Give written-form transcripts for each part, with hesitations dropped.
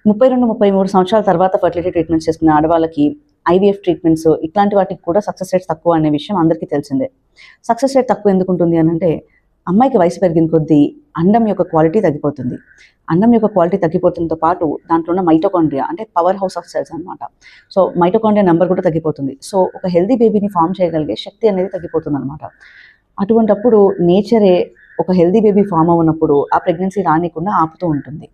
32-33 సంవత్సరాల తర్వాత fertility treatments చేసుకునే ఆడవాళ్ళకి ఐవీఎఫ్ ట్రీట్మెంట్స్ ఇట్లాంటి వాటికి కూడా సక్సెస్ రేట్స్ తక్కువ అనే విషయం అందరికీ తెలిసిందే. సక్సెస్ రేట్ తక్కువ ఎందుకు ఉంటుంది అని అంటే, అమ్మాయికి వయసు పెరిగిన కొద్దీ అండం యొక్క క్వాలిటీ తగ్గిపోతుంది. అండం యొక్క క్వాలిటీ తగ్గిపోవడంతో పాటు దాంట్లో ఉన్న మైటోకాండ్రియా అంటే పవర్ హౌస్ ఆఫ్ సెల్స్ అనమాట. సో మైటోకాండ్రియా నెంబర్ కూడా తగ్గిపోతుంది. సో ఒక హెల్తీ బేబీని ఫామ్ చేయగలిగే శక్తి అనేది తగ్గిపోతుంది అనమాట. అటువంటప్పుడు నేచరే ఒక హెల్తీ బేబీ ఫామ్ అవ్వనప్పుడు ఆ ప్రెగ్నెన్సీ రానికుండా ఆపుతూ ఉంటుంది.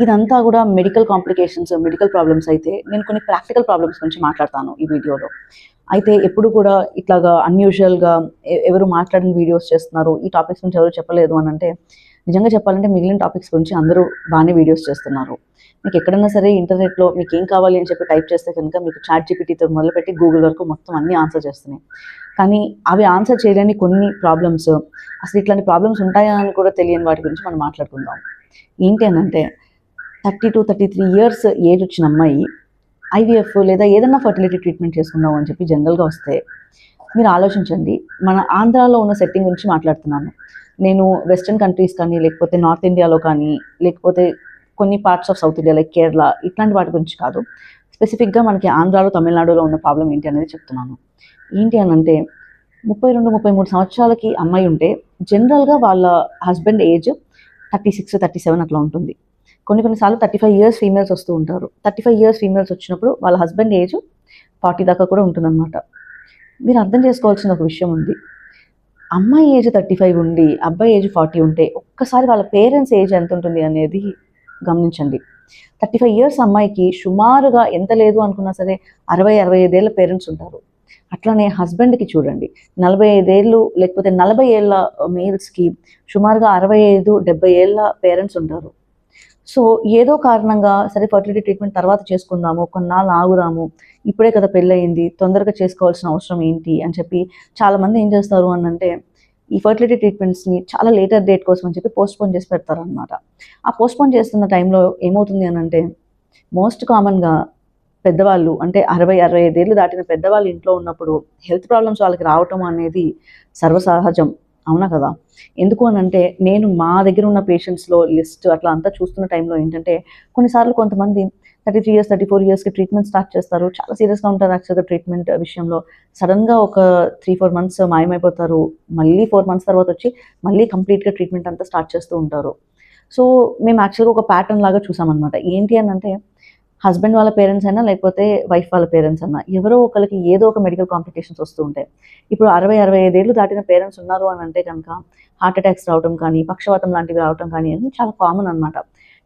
ఇదంతా కూడా మెడికల్ కాంప్లికేషన్స్, మెడికల్ ప్రాబ్లమ్స్ అయితే నేను కొన్ని ప్రాక్టికల్ ప్రాబ్లమ్స్ గురించి మాట్లాడతాను ఈ వీడియోలో. అయితే ఎప్పుడు కూడా ఇట్లాగా అన్యూజువల్గా ఎవరు మాట్లాడిన వీడియోస్ చేస్తున్నారు, ఈ టాపిక్స్ గురించి ఎవరు చెప్పలేదు అని అంటే, నిజంగా చెప్పాలంటే మిగిలిన టాపిక్స్ గురించి అందరూ బాగానే వీడియోస్ చేస్తున్నారు. మీకు ఎక్కడన్నా సరే ఇంటర్నెట్లో మీకు ఏం కావాలి అని చెప్పి టైప్ చేస్తే కనుక మీకు ChatGPTతో మొదలుపెట్టి గూగుల్ వరకు మొత్తం అన్నీ ఆన్సర్ చేస్తున్నాయి. కానీ అవి ఆన్సర్ చేయలేని కొన్ని ప్రాబ్లమ్స్, అసలు ఇట్లాంటి ప్రాబ్లమ్స్ ఉంటాయా అని కూడా తెలియని వాటి గురించి మనం మాట్లాడుకుందాం. ఏంటి అని అంటే, 32-33 ఇయర్స్ ఏజ్ వచ్చిన అమ్మాయి ఐవీఎఫ్ లేదా ఏదన్నా ఫర్టిలిటీ ట్రీట్మెంట్ చేసుకుందాం అని చెప్పి జనరల్గా వస్తే, మీరు ఆలోచించండి. మన ఆంధ్రాలో ఉన్న సెట్టింగ్ గురించి మాట్లాడుతున్నాను నేను. వెస్ట్రన్ కంట్రీస్ కానీ, లేకపోతే నార్త్ ఇండియాలో కానీ, లేకపోతే కొన్ని parts of south India like Kerala, ఇట్లాంటి వాటి గురించి కాదు. స్పెసిఫిక్గా మనకి ఆంధ్రాలో, తమిళనాడులో ఉన్న ప్రాబ్లం ఏంటి అనేది చెప్తున్నాను. ఏంటి అని అంటే, 32-33 సంవత్సరాలకి అమ్మాయి ఉంటే జనరల్గా వాళ్ళ హస్బెండ్ ఏజ్ 36-37 అట్లా ఉంటుంది. కొన్నిసార్లు 35 ఇయర్స్ ఫీమేల్స్ వస్తూ ఉంటారు. 35 ఇయర్స్ ఫీమేల్స్ వచ్చినప్పుడు వాళ్ళ హస్బెండ్ ఏజ్ 40 దాకా కూడా ఉంటుందన్నమాట. మీరు అర్థం చేసుకోవాల్సిన ఒక విషయం ఉంది. అమ్మాయి ఏజ్ 35 ఉండి అబ్బాయి ఏజ్ 40 ఉంటే ఒక్కసారి వాళ్ళ పేరెంట్స్ ఏజ్ ఎంత ఉంటుంది అనేది గమనించండి. 35 ఇయర్స్ అమ్మాయికి సుమారుగా ఎంత లేదు అనుకున్నా సరే 60-65 ఏళ్ళ పేరెంట్స్ ఉంటారు. అట్లానే హస్బెండ్కి చూడండి, 45 ఏళ్ళు లేకపోతే 40 ఏళ్ళ మేల్స్కి సుమారుగా 65-70 ఏళ్ళ పేరెంట్స్ ఉంటారు. సో ఏదో కారణంగా సరే ఫర్టిలిటీ ట్రీట్మెంట్ తర్వాత చేసుకుందాము, కొన్నాళ్ళు ఆగుదాము, ఇప్పుడే కదా పెళ్ళయింది, తొందరగా చేసుకోవాల్సిన అవసరం ఏంటి అని చెప్పి చాలామంది ఏం చేస్తారు అని అంటే, ఈ ఫర్టిలిటీ ట్రీట్మెంట్స్ని చాలా లేటర్ డేట్ కోసం అని చెప్పి పోస్ట్పోన్ చేసి పెడతారనమాట. ఆ పోస్ట్పోన్ చేస్తున్న టైంలో ఏమవుతుంది అని అంటే, మోస్ట్ కామన్గా పెద్దవాళ్ళు అంటే 60-65 ఏళ్ళు దాటిన పెద్దవాళ్ళు ఇంట్లో ఉన్నప్పుడు హెల్త్ ప్రాబ్లమ్స్ వాళ్ళకి రావటం అనేది సర్వసహజం, అవునా కదా? ఎందుకు అని అంటే, నేను మా దగ్గర ఉన్న పేషెంట్స్లో లిస్ట్ అట్లా అంతా చూస్తున్న టైంలో ఏంటంటే, కొన్నిసార్లు కొంతమంది 33 ఇయర్స్ 34 ఇయర్స్కి ట్రీట్మెంట్ స్టార్ట్ చేస్తారు. చాలా సీరియస్గా ఉంటారు యాక్చువల్గా ట్రీట్మెంట్ విషయంలో. సడన్గా ఒక 3-4 మంత్స్ మాయమైపోతారు. మళ్ళీ 4 మంత్స్ తర్వాత వచ్చి మళ్ళీ కంప్లీట్గా ట్రీట్మెంట్ అంతా స్టార్ట్ చేస్తూ ఉంటారు. సో మేము యాక్చువల్గా ఒక ప్యాటర్న్ లాగా చూసామన్నమాట. ఏంటి అని అంటే, హస్బెండ్ వాళ్ళ పేరెంట్స్ అయినా లేకపోతే వైఫ్ వాళ్ళ పేరెంట్స్ అన్నా ఎవరో ఒకరికి ఏదో ఒక మెడికల్ కాంప్లికేషన్స్ వస్తూ ఉంటాయి. ఇప్పుడు 60-65 ఏళ్ళు దాటిన పేరెంట్స్ ఉన్నారు అని అంటే కనుక హార్ట్ అటాక్స్ రావడం కానీ, పక్షవాతం లాంటివి రావడం కానీ అన్నీ చాలా కామన్ అనమాట.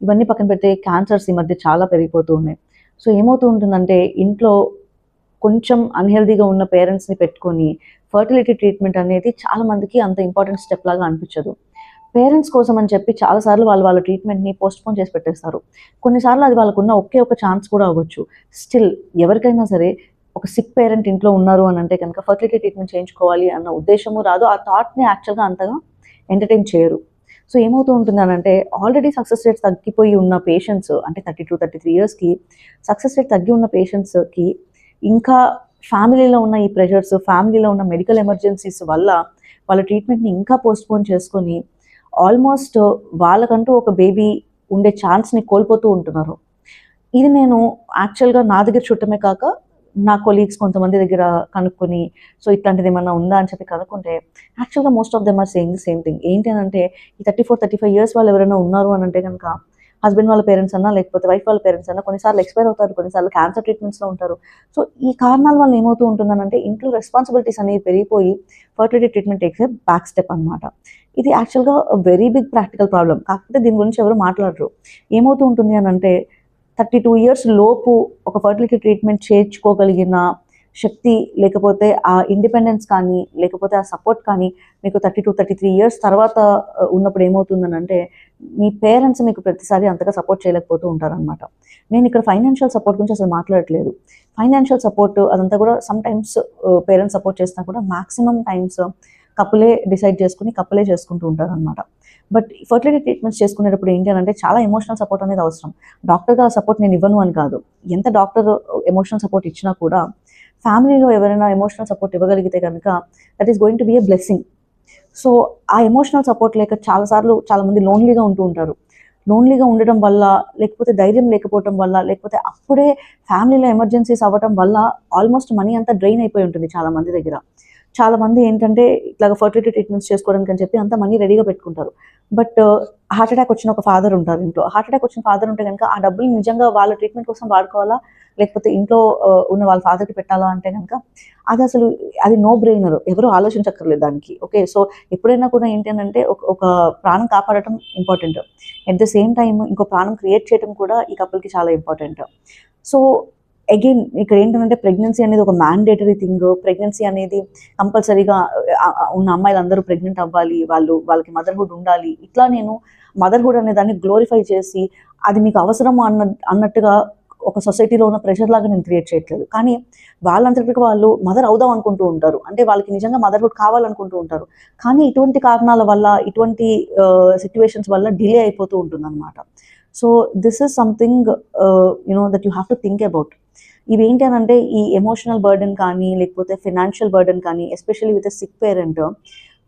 ఇవన్నీ పక్కన పెడితే క్యాన్సర్స్ ఈ మధ్య చాలా పెరిగిపోతూ ఉన్నాయి. సో ఏమవుతూ ఉంటుందంటే, ఇంట్లో కొంచెం అన్హెల్దీగా ఉన్న పేరెంట్స్ని పెట్టుకొని ఫర్టిలిటీ ట్రీట్మెంట్ అనేది చాలామందికి అంత ఇంపార్టెంట్ స్టెప్ లాగా అనిపించదు. పేరెంట్స్ కోసం అని చెప్పి చాలాసార్లు వాళ్ళ ట్రీట్మెంట్ని పోస్ట్పోన్ చేసి పెట్టేస్తారు. కొన్నిసార్లు అది వాళ్ళకున్న ఒకే ఒక ఛాన్స్ కూడా అవ్వచ్చు. స్టిల్ ఎవరికైనా సరే ఒక సిక్ పేరెంట్ ఇంట్లో ఉన్నారు అని అంటే కనుక ఫర్టిలిటీ ట్రీట్మెంట్ చేయించుకోవాలి అన్న ఉద్దేశము రాదు. ఆ థాట్ని యాక్చువల్గా అంతగా ఎంటర్టైన్ చేయరు. సో ఏమవుతూ ఉంటుంది అని అంటే, ఆల్రెడీ సక్సెస్ రేట్స్ తగ్గిపోయి ఉన్న పేషెంట్స్ అంటే 32-33 ఇయర్స్కి సక్సెస్ రేట్ తగ్గి ఉన్న పేషెంట్స్కి ఇంకా ఫ్యామిలీలో ఉన్న ఈ ప్రెషర్స్, ఫ్యామిలీలో ఉన్న మెడికల్ ఎమర్జెన్సీస్ వల్ల వాళ్ళ ట్రీట్మెంట్ని ఇంకా పోస్ట్పోన్ చేసుకొని ఆల్మోస్ట్ వాళ్ళకంటూ ఒక బేబీ ఉండే ఛాన్స్ని కోల్పోతూ ఉంటున్నారు. ఇది నేను యాక్చువల్గా నా దగ్గర చూడటమే కాక నా కొలీగ్స్ కొంతమంది దగ్గర కనుక్కొని, సో ఇట్లాంటిది ఏమన్నా ఉందా అని చెప్పి కనుక్కుంటే యాక్చువల్గా most of them are saying the same thing. ఏంటి అని అంటే, ఈ 34-35 ఇయర్స్ వాళ్ళు ఎవరైనా ఉన్నారు అని అంటే కనుక హస్బెండ్ వాళ్ళ పేరెంట్స్ అన్నా లేకపోతే వైఫ్ వాళ్ళ పేరెంట్స్ అన్నా కొన్నిసార్లు ఎక్స్పైర్ అవుతారు, కొన్నిసార్లు క్యాన్సర్ ట్రీట్మెంట్స్లో ఉంటారు. సో ఈ కారణాల వల్ల ఏమవుతూ ఉంటుందనంటే, ఇంట్లో రెస్పాన్సిబిలిటీస్ అనేవి పెరిగిపోయి ఫర్టిలిటీ ట్రీట్మెంట్ టేక్స్ ఏ బ్యాక్ స్టెప్ అనమాట. ఇది యాక్చువల్గా వెరీ బిగ్ ప్రాక్టికల్ ప్రాబ్లం. కాకపోతే దీని గురించి ఎవరు మాట్లాడరు. ఏమవుతూ ఉంటుంది అని అంటే, 32 ఇయర్స్ లోపు ఒక ఫర్టిలిటీ ట్రీట్మెంట్ చేయించుకోగలిగిన శక్తి లేకపోతే ఆ ఇండిపెండెన్స్ కానీ లేకపోతే ఆ సపోర్ట్ కానీ మీకు 32-33 ఇయర్స్ తర్వాత ఉన్నప్పుడు ఏమవుతుందని అంటే, మీ పేరెంట్స్ మీకు ప్రతిసారి అంతగా సపోర్ట్ చేయలేకపోతూ ఉంటారనమాట. నేను ఇక్కడ ఫైనాన్షియల్ సపోర్ట్ గురించి అసలు మాట్లాడట్లేదు. ఫైనాన్షియల్ సపోర్ట్ అదంతా కూడా సమ్ టైమ్స్ పేరెంట్స్ సపోర్ట్ చేసినా కూడా మ్యాక్సిమం టైమ్స్ కపులే డిసైడ్ చేసుకుని కపులే చేసుకుంటూ ఉంటారనమాట. బట్ ఫర్టిలిటీ ట్రీట్మెంట్స్ చేసుకునేటప్పుడు ఏంటి అంటే, చాలా ఎమోషనల్ సపోర్ట్ అనేది అవసరం. డాక్టర్గా ఆ సపోర్ట్ నేను ఇవ్వను అని కాదు. ఎంత డాక్టర్ ఎమోషనల్ సపోర్ట్ ఇచ్చినా కూడా ఫ్యామిలీలో ఎవరైనా ఎమోషనల్ సపోర్ట్ ఇవ్వగలిగితే కనుక that is going to be a blessing. So ఆ ఎమోషనల్ సపోర్ట్ లేక చాలాసార్లు చాలామంది లోన్లీగా ఉంటూ ఉంటారు. లోన్లీగా ఉండడం వల్ల, లేకపోతే ధైర్యం లేకపోవటం వల్ల, లేకపోతే అప్పుడే ఫ్యామిలీలో ఎమర్జెన్సీస్ అవ్వటం వల్ల ఆల్మోస్ట్ మనీ అంతా డ్రైన్ అయిపోయి ఉంటుంది చాలా మంది దగ్గర. చాలా మంది ఏంటంటే ఇట్లాగ ఫర్టిలిటీ ట్రీట్మెంట్స్ చేసుకోవడానికి అని చెప్పి అంత మనీ రెడీగా పెట్టుకుంటారు. బట్ హార్ట్ అటాక్ వచ్చిన ఒక ఫాదర్ ఉంటారు ఇంట్లో. హార్ట్ అటాక్ వచ్చిన ఫాదర్ ఉంటే కనుక ఆ డబ్బులు నిజంగా వాళ్ళ ట్రీట్మెంట్ కోసం వాడుకోవాలా, లేకపోతే ఇంట్లో ఉన్న వాళ్ళ ఫాదర్కి పెట్టాలా అంటే కనుక అది అసలు అది నో బ్రెయినర్. ఎవరు ఆలోచించక్కర్లేదు దానికి. ఓకే, సో ఎప్పుడైనా కూడా ఏంటంటే ఒక ప్రాణం కాపాడటం important. At the same time ఇంకో ప్రాణం క్రియేట్ చేయడం కూడా ఈ కపుల్కి చాలా ఇంపార్టెంట్. సో అగైన్ ఇక్కడ ఏంటంటే ప్రెగ్నెన్సీ అనేది ఒక మ్యాండేటరీ థింగ్. ప్రెగ్నెన్సీ అనేది కంపల్సరీగా ఉన్న అమ్మాయిలందరూ ప్రెగ్నెంట్ అవ్వాలి, వాళ్ళకి మదర్హుడ్ ఉండాలి. ఇట్లా నేను మదర్హుడ్ అనే దాన్ని గ్లోరిఫై చేసి అది మీకు అవసరం అన్నట్టుగా ఒక సొసైటీలో ఉన్న ప్రెషర్ లాగా నేను క్రియేట్ చేయట్లేదు. కానీ వాళ్ళంతటికి వాళ్ళు మదర్ అవుదాం అనుకుంటూ ఉంటారు, అంటే వాళ్ళకి నిజంగా మదర్హుడ్ కావాలనుకుంటూ ఉంటారు. కానీ ఇటువంటి కారణాల వల్ల, ఇటువంటి సిచ్యువేషన్స్ వల్ల డిలే అయిపోతూ ఉంటుంది అనమాట. So this is something that you have to think about. ఇవేంటి అని అంటే ఈ ఎమోషనల్ బర్డెన్ కానీ, లేకపోతే ఫినాన్షియల్ బర్డెన్ కానీ, especially with sick parent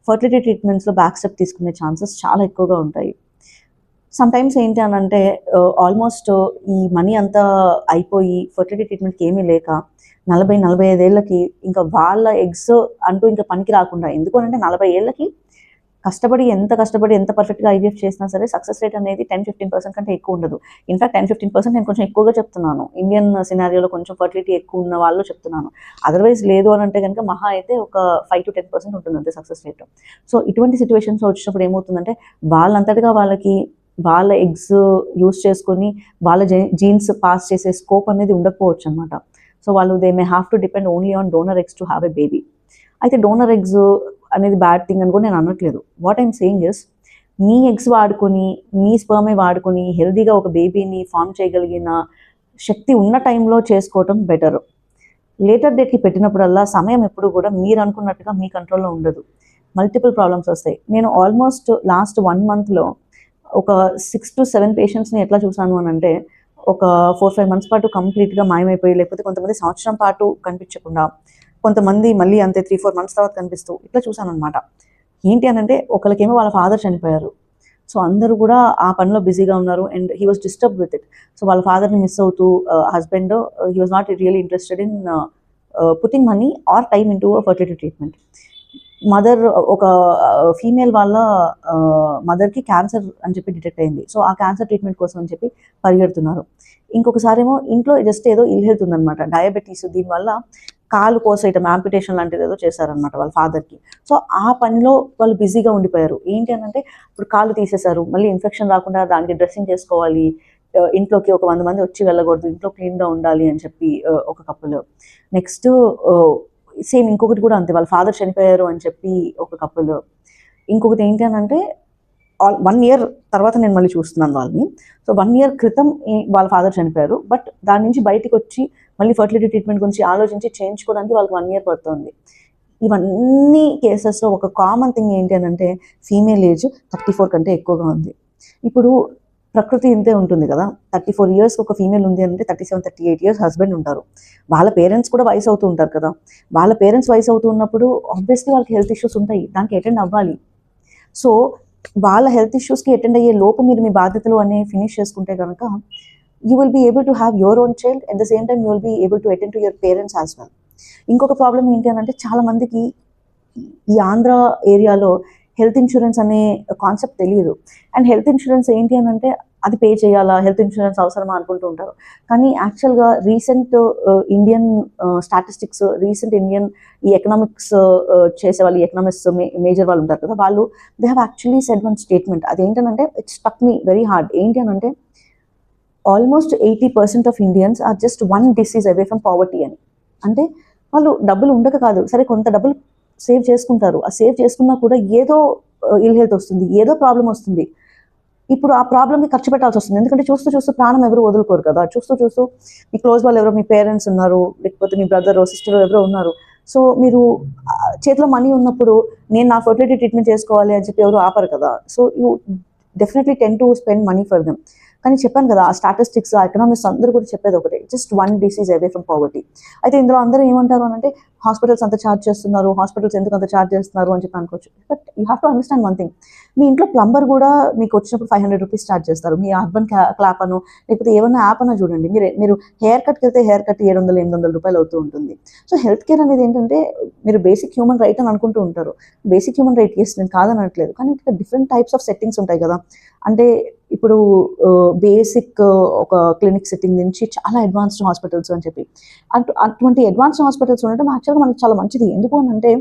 fertility ట్రీట్మెంట్స్లో బ్యాక్ స్టెప్ తీసుకునే ఛాన్సెస్ చాలా ఎక్కువగా ఉంటాయి. సమ్టైమ్స్ ఏంటి అని అంటే ఆల్మోస్ట్ ఈ మనీ అంతా అయిపోయి ఫర్టిలిటీ ట్రీట్మెంట్కి ఏమీ లేక 40-45 ఏళ్ళకి ఇంకా వాళ్ళ ఎగ్స్ అంటూ ఇంకా పనికి రాకుండా, ఎందుకు అంటే 40 ఏళ్ళకి ఎంత కష్టపడి ఎంత పర్ఫెక్ట్గా ఐవీఎఫ్ చేసినా సరే సక్సెస్ రేట్ అనేది 10-15% కంటే ఎక్కువ ఉండదు. ఇన్ఫాక్ట్ 10-15% నేను కొంచెం ఎక్కువగా చెప్తున్నాను. ఇండియన్ సినారియోలో కొంచెం ఫర్టిలిటీ ఎక్కువ ఉన్న వాళ్ళు చెప్తున్నాను. అదర్వైజ్ లేదు అని అంటే కనుక మహా అయితే ఒక 5-10% ఉంటుంది అంతే సక్సెస్ రేట్. సో ఇటువంటి సిచ్యువేషన్స్ వచ్చినప్పుడు ఏమవుతుందంటే వాళ్ళంతటిగా వాళ్ళ ఎగ్స్ యూస్ చేసుకొని వాళ్ళ జీన్స్ పాస్ చేసే స్కోప్ అనేది ఉండకపోవచ్చు అనమాట. సో వాళ్ళు they may have to depend only on donor eggs to have a baby. అయితే డోనర్ ఎగ్స్ అనేది బ్యాడ్ థింగ్ అని కూడా నేను అనట్లేదు. What I'm saying is, me eggs వాడుకొని, మీ స్పర్మే వాడుకొని హెల్దీగా ఒక బేబీని ఫామ్ చేయగలిగిన శక్తి ఉన్న టైంలో చేసుకోవటం బెటర్. లేటర్ డేట్కి పెట్టినప్పుడల్లా సమయం ఎప్పుడు కూడా మీరు అనుకున్నట్టుగా మీ కంట్రోల్లో ఉండదు. మల్టిపుల్ ప్రాబ్లమ్స్ వస్తాయి. నేను ఆల్మోస్ట్ లాస్ట్ 1 monthలో ఒక 6-7 పేషెంట్స్ని ఎట్లా చూసాను అని అంటే, ఒక 4-5 months పాటు కంప్లీట్గా మాయమైపోయి, లేకపోతే కొంతమంది సంవత్సరం పాటు కనిపించకుండా, కొంతమంది మళ్ళీ అంతే 3-4 months తర్వాత కనిపిస్తూ ఇట్లా చూసాను అనమాట. ఏంటి అని అంటే ఒకరికేమో వాళ్ళ ఫాదర్ చనిపోయారు. సో అందరూ కూడా ఆ పనిలో బిజీగా ఉన్నారు and he was disturb with it. So వాళ్ళ ఫాదర్ని మిస్ అవుతూ husband he was not really interested in putting money are time in to fertility treatment. Mother ఒక ఫీమేల్ వాళ్ళ మదర్కి క్యాన్సర్ అని చెప్పి డిటెక్ట్ అయింది. సో ఆ క్యాన్సర్ ట్రీట్మెంట్ కోసం అని చెప్పి పరిగెడుతున్నారు. ఇంకొకసారి ఏమో ఇంట్లో జస్ట్ ఏదో ఇల్ హెల్త్ ఉందన్నమాట, డయాబెటీస్, దీనివల్ల కాలు కోసేయటం, యాంపిటేషన్ లాంటిది ఏదో చేశారనమాట వాళ్ళ ఫాదర్కి. సో ఆ పనిలో వాళ్ళు బిజీగా ఉండిపోయారు. ఏంటి అని అంటే ఇప్పుడు కాలు తీసేశారు, మళ్ళీ ఇన్ఫెక్షన్ రాకుండా దానికి డ్రెస్సింగ్ చేసుకోవాలి, ఇంట్లోకి ఒక 100 మంది వచ్చి వెళ్ళకూడదు, ఇంట్లో క్లీన్గా ఉండాలి అని చెప్పి ఒక కపుల్. నెక్స్ట్ సేమ్ ఇంకొకటి కూడా అంతే, వాళ్ళ ఫాదర్ చనిపోయారు అని చెప్పి ఒక కపుల్. ఇంకొకటి ఏంటి అని అంటే 1 year తర్వాత నేను మళ్ళీ చూస్తున్నాను వాళ్ళని. సో 1 year క్రితం వాళ్ళ ఫాదర్ చనిపోయారు, బట్ దాని నుంచి బయటకు వచ్చి మళ్ళీ ఫర్టిలిటీ ట్రీట్మెంట్ గురించి ఆలోచించి చేయించుకోవడానికి వాళ్ళకి 1 year పడుతుంది. ఇవన్నీ కేసెస్లో ఒక కామన్ థింగ్ ఏంటి అని అంటే ఫీమేల్ ఏజ్ 34 కంటే ఎక్కువగా ఉంది. ఇప్పుడు ప్రకృతి ఇంతే ఉంటుంది కదా, 34 years ఒక ఫీమేల్ ఉంది అంటే 37-38 years హస్బెండ్ ఉంటారు. వాళ్ళ పేరెంట్స్ కూడా వయసు అవుతూ ఉంటారు కదా. వాళ్ళ పేరెంట్స్ వయసు అవుతూ ఉన్నప్పుడు ఆబ్వియస్లీ వాళ్ళకి హెల్త్ ఇష్యూస్ ఉంటాయి, దానికి అటెండ్ అవ్వాలి. సో వాళ్ళ హెల్త్ ఇష్యూస్కి అటెండ్ అయ్యే లోపు మీరు మీ బాధ్యతలు అనేవి ఫినిష్ చేసుకుంటే కనుక you will be able to have your own child. At the same time you will be able to attend to your parents as well. ఇంకొక ప్రాబ్లం ఏంటి అని అంటే చాలా మందికి ఈ ఆంధ్ర ఏరియాలో హెల్త్ ఇన్సూరెన్స్ అనే కాన్సెప్ట్ తెలియదు. అండ్ హెల్త్ ఇన్సూరెన్స్ ఏంటి అని అంటే అది పే చేయాలా, హెల్త్ ఇన్సూరెన్స్ అవసరమా అనుకుంటూ ఉంటారు. కానీ యాక్చువల్గా recent Indian statistics, recent Indian ఈ ఎకనామిక్స్ చేసేవాళ్ళు, ఈ ఎకనామిక్స్ మేజర్ వాళ్ళు ఉంటారు కదా, వాళ్ళు they have actually said one statement. అదేంటనంటే it's stuck me very hard. ఏంటి అని అంటే almost 80% of Indians are just 1 disease away from poverty అని. అంటే వాళ్ళు డబ్బులు ఉండక కాదు, సరే కొంత డబ్బులు సేవ్ చేసుకుంటారు, ఆ సేవ్ చేసుకున్నా కూడా ఏదో ఇల్ హెల్త్ వస్తుంది, ఏదో ప్రాబ్లం వస్తుంది. ఇప్పుడు ఆ ప్రాబ్లమ్కి ఖర్చు పెట్టాల్సి వస్తుంది, ఎందుకంటే చూస్తూ చూస్తూ ప్రాణం ఎవరు వదులుకోరు కదా. చూస్తూ చూస్తూ మీ క్లోజ్ వాళ్ళు ఎవరో, మీ పేరెంట్స్ ఉన్నారు, లేకపోతే మీ బ్రదర్ సిస్టర్ ఎవరో ఉన్నారు. సో మీరు చేతిలో మనీ ఉన్నప్పుడు నేను నా ఫర్టిలిటీ ట్రీట్మెంట్ చేసుకోవాలి అని చెప్పి ఎవరు ఆపరు కదా. So you definitely ten to spend money for them. కానీ చెప్పాను కదా, ఆ స్టాటిస్టిక్స్, ఆ ఎకనామిక్స్ అందరూ కూడా చెప్పేది ఒకటే, just 1 disease away from poverty. అయితే ఇందులో అందరూ ఏమంటారు అని అంటే, హాస్పిటల్స్ అంత ఛార్జ్ చేస్తున్నారు, హాస్పిటల్స్ ఎందుకు అంత ఛార్జ్ చేస్తున్నారు అని చెప్పి అనుకోవచ్చు. But you have to understand one thing, మీ ఇంట్లో ప్లంబర్ కూడా మీకు వచ్చినప్పుడు 500 రూపీస్ ఛార్జ్ చేస్తారు. మీ అర్బన్ క్లాప్ అనో లేకపోతే ఏమన్నా యాప్ అన్నా చూడండి, మీరు హెయిర్ కట్కి వెళ్తే హెయిర్ కట్ 700-800 రూపాయలు అవుతూ ఉంటుంది. సో హెల్త్ కేర్ అనేది ఏంటంటే, మీరు బేసిక్ హ్యూమన్ రైట్ అని అనుకుంటూ ఉంటారు. బేసిక్ హ్యూమన్ రైట్ ఎస్, నేను కాదనట్లేదు, కానీ ఇక్కడ డిఫరెంట్ టైప్స్ ఆఫ్ సెట్టింగ్స్ ఉంటాయి కదా. అంటే ఇప్పుడు బేసిక్ ఒక క్లినిక్ సెట్టింగ్ నుంచి చాలా అడ్వాన్స్డ్ హాస్పిటల్స్ అని చెప్పి, అటువంటి అడ్వాన్స్డ్ హాస్పిటల్స్ ఉండటం యాక్చువల్గా మనకి చాలా మంచిది. ఎందుకు అని అంటే,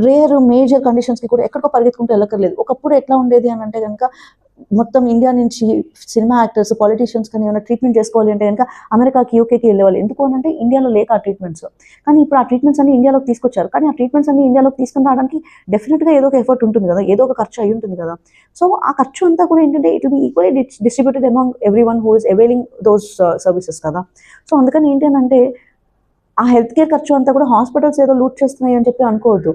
రేర్ మేజర్ కండిషన్స్కి కూడా ఎక్కడికో పరిగెత్తుకుంటూ వెళ్ళక్కర్లేదు. ఒకప్పుడు ఎట్లా ఉండేది అని అంటే కనుక, మొత్తం ఇండియా నుంచి సినిమా యాక్టర్స్, పొలిటీషియన్స్ కానీ ఏమైనా ట్రీట్మెంట్ చేసుకోవాలి అంటే కనుక అమెరికాకి, యూకేకి వెళ్ళేవాళ్ళు. ఎందుకు అని అంటే ఇండియాలో లేక ఆ ట్రీట్మెంట్స్. కానీ ఇప్పుడు ఆ ట్రీట్మెంట్స్ అన్ని ఇండియాలోకి తీసుకొచ్చారు. కానీ ఆ ట్రీట్మెంట్స్ అన్ని ఇండియాలోకి తీసుకుని రావడానికి డెఫినెట్గా ఏదో ఒక ఎఫర్ట్ ఉంటుంది కదా, ఏదో ఒక ఖర్చు అయి ఉంటుంది కదా. సో ఆ ఖర్చు అంతా కూడా ఏంటంటే, it will be equally distributed among every one who is availing those services కదా. సో అందుకని ఏంటి అని అంటే, ఆ హెల్త్ కేర్ ఖర్చు అంతా కూడా హాస్పిటల్స్ ఏదో లూట్ చేస్తున్నాయి అని చెప్పి అనుకోవద్దు.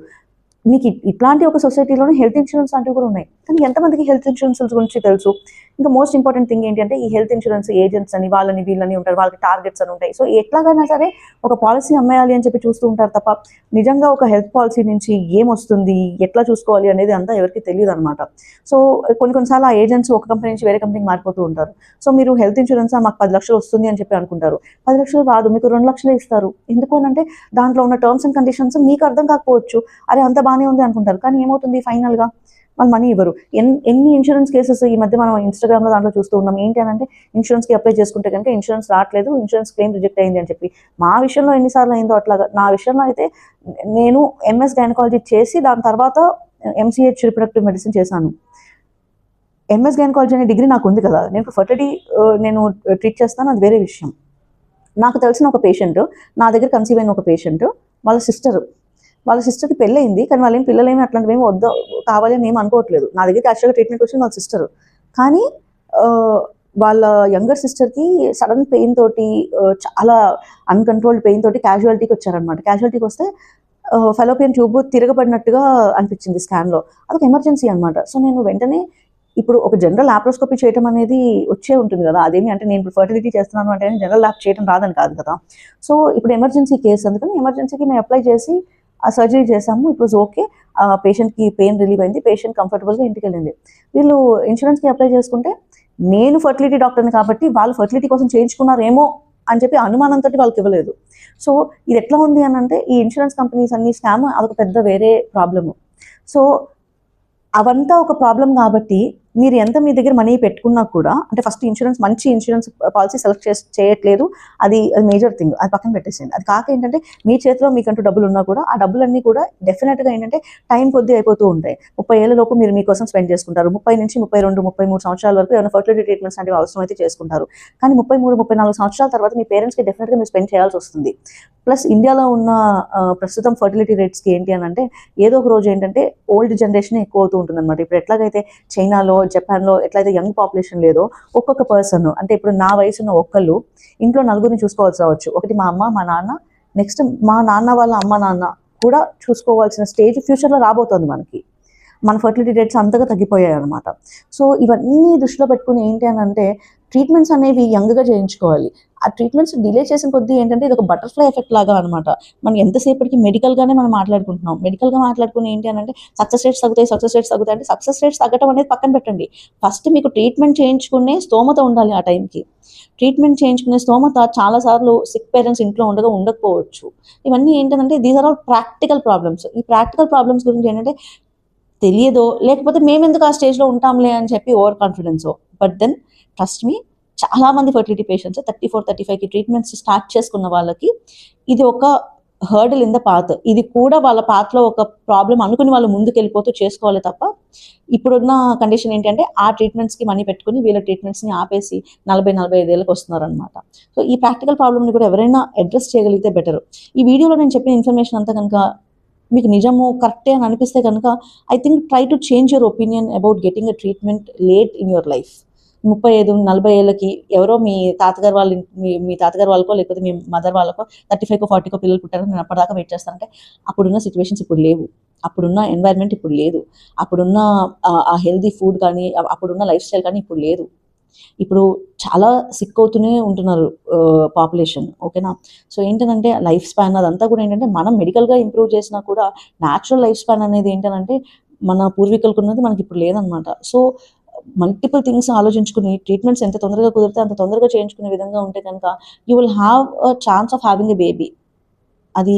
మీకు ఇట్లాంటి ఒక సొసైటీలోనే హెల్త్ ఇన్సూరెన్స్ లాంటివి కూడా ఉన్నాయి. కానీ ఎంతమందికి హెల్త్ ఇన్సూరెన్స్ గురించి తెలుసు? ఇంకా మోస్ట్ ఇంపార్టెంట్ థింగ్ ఏంటి అంటే, ఈ హెల్త్ ఇన్సూరెన్స్ ఏజెంట్స్ అని, వాళ్ళని వీళ్ళని ఉంటారు, వాళ్ళకి టార్గెట్స్ అని ఉంటాయి. సో ఎట్లాగైనా సరే ఒక పాలసీ అమ్మేయాలి అని చెప్పి చూస్తూ ఉంటారు తప్ప, నిజంగా ఒక హెల్త్ పాలసీ నుంచి ఏమొస్తుంది, ఎట్లా చూసుకోవాలి అనేది అంతా ఎవరికి తెలియదు అనమాట. సో కొన్నిసార్లు ఆ ఏజెంట్స్ ఒక కంపెనీ నుంచి వేరే కంపెనీకి మారిపోతూ ఉంటారు. సో మీరు హెల్త్ ఇన్సూరెన్స్ మాకు 10 లక్షలు వస్తుంది అని చెప్పి అనుకుంటారు. 10 లక్షలు రాదు, మీకు 2 లక్షలే ఇస్తారు. ఎందుకు అని అంటే, దాంట్లో ఉన్న టర్మ్స్ అండ్ కండిషన్స్ మీకు అర్థం కాకపోవచ్చు. అరే అంత బాగానే ఉంది అనుకుంటారు, కానీ ఏమవుతుంది ఫైనల్గా వాళ్ళు మనీ ఇవ్వరు. ఎన్ని ఇన్సూరెన్స్ కేసెస్ ఈ మధ్య మనం ఇన్స్టాగ్రామ్లో దాంట్లో చూస్తూ ఉన్నాం. ఏంటి అని అంటే, ఇన్సూరెన్స్కి అప్లై చేసుకుంటే కనుక ఇన్సూరెన్స్ రావట్లేదు, ఇన్సూరెన్స్ క్లెయిమ్ రిజెక్ట్ అయింది అని చెప్పి. మా విషయంలో ఎన్నిసార్లు అయిందో అట్లాగా. నా విషయంలో అయితే నేను ఎంఎస్ గైనకాలజీ చేసి దాని తర్వాత ఎంసీహెచ్ రిప్రొడక్టివ్ మెడిసిన్ చేశాను. ఎంఎస్ గైనకాలజీ అనే డిగ్రీ నాకు ఉంది కదా, నేను ఫర్టిలిటీ నేను ట్రీట్ చేస్తాను, అది వేరే విషయం. నాకు తెలిసిన ఒక పేషెంట్, నా దగ్గర కన్సీవ్ అయిన ఒక పేషెంట్, వాళ్ళ సిస్టర్కి పెళ్ళయింది, కానీ వాళ్ళేం పిల్లలేమి అట్లాంటివి ఏమి వద్దు కావాలి అని ఏమి అనుకోవట్లేదు. నా దగ్గర యాక్చువల్గా ట్రీట్మెంట్ వచ్చింది వాళ్ళ సిస్టర్. కానీ వాళ్ళ యంగర్ సిస్టర్కి సడన్ పెయిన్ తోటి, చాలా అన్కంట్రోల్డ్ పెయిన్ తోటి క్యాజువాలిటీకి వచ్చారనమాట. క్యాజువాలిటీకి వస్తే ఫెలోపియన్ ట్యూబ్ తిరగబడినట్టుగా అనిపించింది స్కాన్లో. అదొక ఎమర్జెన్సీ అనమాట. సో నేను వెంటనే, ఇప్పుడు ఒక జనరల్ లాప్రోస్కోపీ చేయడం అనేది వచ్చే ఉంటుంది కదా, అదేమి అంటే నేను ఇప్పుడు ఫర్టిలిటీ చేస్తున్నాను అంటే జనరల్ ల్యాప్ చేయడం రాదని కాదు కదా. సో ఇప్పుడు ఎమర్జెన్సీ కేసు, అందుకని ఎమర్జెన్సీకి మేము అప్లై చేసి ఆ సర్జరీ చేసాము. It was okay. ఆ పేషెంట్కి పెయిన్ రిలీవ్ అయింది, పేషెంట్ కంఫర్టబుల్గా ఇంటికి వెళ్ళింది. వీళ్ళు ఇన్సూరెన్స్కి అప్లై చేసుకుంటే, నేను ఫర్టిలిటీ డాక్టర్ని కాబట్టి వాళ్ళు ఫర్టిలిటీ కోసం చేయించుకున్నారేమో అని చెప్పి అనుమానంతో వాళ్ళకి ఇవ్వలేదు. సో ఇది ఎట్లా ఉంది అని అంటే, ఈ ఇన్సూరెన్స్ కంపెనీస్ అన్ని స్కామ్, అదొక పెద్ద వేరే ప్రాబ్లము. సో అవంతా ఒక ప్రాబ్లం కాబట్టి, మీరు ఎంత మీ దగ్గర మనీ పెట్టుకున్నా కూడా, అంటే ఫస్ట్ ఇన్సూరెన్స్, మంచి ఇన్సూరెన్స్ పాలసీ సెలెక్ట్ చేయట్లేదు, అది మేజర్ థింగ్, అది పక్కన పెట్టేసేయండి. అది కాక ఏంటంటే, మీ చేతిలో మీకంటూ డబ్బులు ఉన్నా కూడా ఆ డబ్బులన్నీ కూడా డెఫినెట్గా ఏంటంటే టైం కొద్దీ అయిపోతూ ఉంటాయి. 30 ఏళ్ళ లోపు మీరు మీకోసం స్పెండ్ చేసుకుంటారు. 30 నుంచి 32, 33 సంవత్సరాల వరకు ఏమైనా ఫర్టిలిటీ ట్రీట్మెంట్స్ అనేవి అవసరం అయితే చేసుకుంటారు. కానీ 33, 34 సంవత్సరాల తర్వాత మీ పేరెంట్స్కి డెఫినెట్గా మీరు స్పెండ్ చేయాల్సి వస్తుంది. ప్లస్ ఇండియాలో ఉన్న ప్రస్తుతం ఫర్టిలిటీ రేట్స్కి ఏంటి అని అంటే, ఏదో ఒక రోజు ఏంటంటే ఓల్డ్ జనరేషన్ ఎక్కువ అవుతూ ఉంటుంది అనమాట. ఇప్పుడు ఎట్లాగైతే చైనాలో, జపాన్లో ఎట్లయితే యంగ్ పాపులేషన్ లేదో, ఒక్కొక్క పర్సన్, అంటే ఇప్పుడు నా వయసు ఉన్న ఒక్కళ్ళు ఇంట్లో నలుగురిని చూసుకోవాల్సి రావచ్చు. ఒకటి మా అమ్మ, మా నాన్న, నెక్స్ట్ మా నాన్న వాళ్ళ అమ్మ నాన్న కూడా చూసుకోవాల్సిన స్టేజ్ ఫ్యూచర్లో రాబోతోంది మనకి. మన ఫర్టిలిటీ రేట్స్ అంతగా తగ్గిపోయాయి అనమాట. సో ఇవన్నీ దృష్టిలో పెట్టుకుని ఏంటి అని అంటే, ట్రీట్మెంట్స్ అనేవి యంగ్గా చేయించుకోవాలి. ఆ ట్రీట్మెంట్స్ డిలే చేసిన కొద్దీ ఏంటంటే, ఇది ఒక బటర్ఫ్లై ఎఫెక్ట్ లాగా అనమాట. మనం ఎంతసేపటికి మెడికల్గానే మనం మాట్లాడుకుంటున్నాం. మెడికల్గా మాట్లాడుకుని ఏంటి అని అంటే, సక్సెస్ రేట్స్ తగ్గుతాయి అంటే, సక్సెస్ రేట్స్ తగ్గడం అనేది పక్కన పెట్టండి. ఫస్ట్ మీకు ట్రీట్మెంట్ చేయించుకునే స్తోమత ఉండాలి. ఆ టైంకి ట్రీట్మెంట్ చేయించుకునే స్తోమత చాలాసార్లు సిక్ పేరెంట్స్ ఇంట్లో ఉండకపోవచ్చు. ఇవన్నీ ఏంటంటే, these are all practical problems. ఈ ప్రాక్టికల్ ప్రాబ్లమ్స్ గురించి ఏంటంటే, తెలియదో, లేకపోతే మేమెందుకు ఆ స్టేజ్లో ఉంటాంలే అని చెప్పి ఓవర్ కాన్ఫిడెన్సో. బట్ దెన్ ట్రస్ట్ మీ, చాలామంది ఫర్టిలిటీ పేషెంట్స్ 34, 35కి ట్రీట్మెంట్స్ స్టార్ట్ చేసుకున్న వాళ్ళకి ఇది ఒక హర్డల్ ఇన్ ద పాత్. ఇది కూడా వాళ్ళ పాత్లో ఒక ప్రాబ్లం అనుకుని వాళ్ళు ముందుకు వెళ్ళిపోతూ చేసుకోవాలి తప్ప, ఇప్పుడున్న కండిషన్ ఏంటంటే, ఆ ట్రీట్మెంట్స్కి మనీ పెట్టుకుని వీళ్ళ ట్రీట్మెంట్స్ని ఆపేసి 40-45 ఏళ్ళకి వస్తున్నారనమాట. సో ఈ ప్రాక్టికల్ ప్రాబ్లమ్ని కూడా ఎవరైనా అడ్రస్ చేయగలిగితే బెటర్. ఈ వీడియోలో నేను చెప్పిన ఇన్ఫర్మేషన్ అంతా కనుక మీకు నిజము కరెక్టే అని అనిపిస్తే కనుక, I think try to change your opinion about getting a treatment late in your life. 35-40 ఏళ్ళకి ఎవరో మీ తాతగారు వాళ్ళకో లేకపోతే మీ మదర్ వాళ్ళకో 35కో 40కో పిల్లలు పుట్టారని నేను అప్పటిదాకా వెయిట్ చేస్తానంటే, అప్పుడున్న సిచ్యువేషన్స్ ఇప్పుడు లేవు, అప్పుడున్న ఎన్వైర్న్మెంట్ ఇప్పుడు లేదు, అప్పుడున్న ఆ హెల్దీ ఫుడ్ కానీ, అప్పుడున్న లైఫ్ స్టైల్ కానీ ఇప్పుడు లేదు. ఇప్పుడు చాలా సిక్ అవుతూనే ఉంటున్నారు పాపులేషన్, ఓకేనా. సో ఏంటంటే లైఫ్ స్పాన్ అదంతా కూడా ఏంటంటే మనం మెడికల్గా ఇంప్రూవ్ చేసినా కూడా న్యాచురల్ లైఫ్ స్పాన్ అనేది ఏంటంటే మన పూర్వీకులకు ఉన్నది మనకి ఇప్పుడు లేదనమాట. సో మల్టిపుల్ థింగ్స్ ఆలోచించుకుని ట్రీట్మెంట్స్ ఎంత తొందరగా కుదిరితే అంత తొందరగా చేయించుకునే విధంగా ఉంటే కనుక you will have a chance of having a baby. అది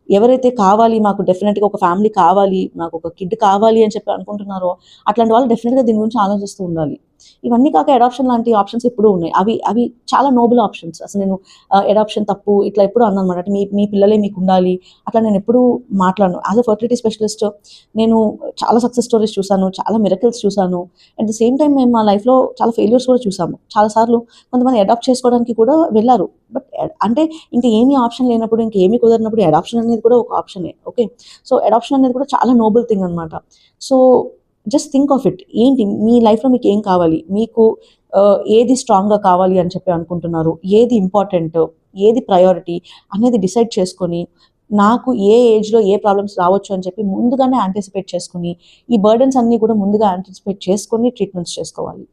ఎవరైతే కావాలి, మాకు డెఫినెట్‌గా ఒక ఫ్యామిలీ కావాలి, నాకు ఒక కిడ్ కావాలి అని చెప్పి అనుకుంటున్నారో, అట్లాంటి వాళ్ళు డెఫినెట్‌గా దీని గురించి ఆలోచిస్తూ ఉండాలి. ఇవన్నీ కాక అడాప్షన్ లాంటి ఆప్షన్స్ ఎప్పుడూ ఉన్నాయి. అవి అవి చాలా నోబుల్ ఆప్షన్స్. అసలు నేను అడాప్షన్ తప్పు ఇట్లా ఎప్పుడు అనననమాట. అంటే మీ మీ పిల్లలే మీకుండాలి అట్లా నేనెప్పుడూ మాట్లాడను. యాస్ ఎ ఫెర్టిలిటీ స్పెషలిస్ట్ నేను చాలా సక్సెస్ స్టోరీస్ చూసాను. చాలా మిరకిల్స్ చూసాను. అట్ ద సేమ్ టైమ్ మేము మా లైఫ్‌లో చాలా ఫెయిల్యూర్స్ కూడా చూసాము. చాలా సార్లు కొంతమంది అడాప్ట్ చేసుకోవడానికి కూడా వెళ్లారు. బట్ అంటే ఇంక ఏమీ ఆప్షన్ లేనప్పుడు, ఇంకేమీ కుదరనప్పుడు అడాప్షన్ అనేది కూడా ఒక ఆప్షనే. ఓకే. సో అడాప్షన్ అనేది కూడా చాలా నోబుల్ థింగ్ అనమాట. So just think of it. ఏంటి మీ లైఫ్‌లో మీకేం కావాలి? మీకు ఏది స్ట్రాంగ్‌గా కావాలి అని చెప్పి అనుకుంటున్నారు? ఏది ఇంపార్టెంట్? ఏది ప్రయారిటీ? అనేది డిసైడ్ చేసుకొని, నాకు ఏ ఏజ్‌లో ఏ ప్రాబ్లమ్స్ రావచ్చు అని చెప్పి ముందుగానే యాంటిసిపేట్ చేసుకొని, ఈ బర్డెన్స్ అన్నీ కూడా ముందుగా యాంటిసిపేట్ చేసుకొని ట్రీట్మెంట్స్ చేసుకోవాలి.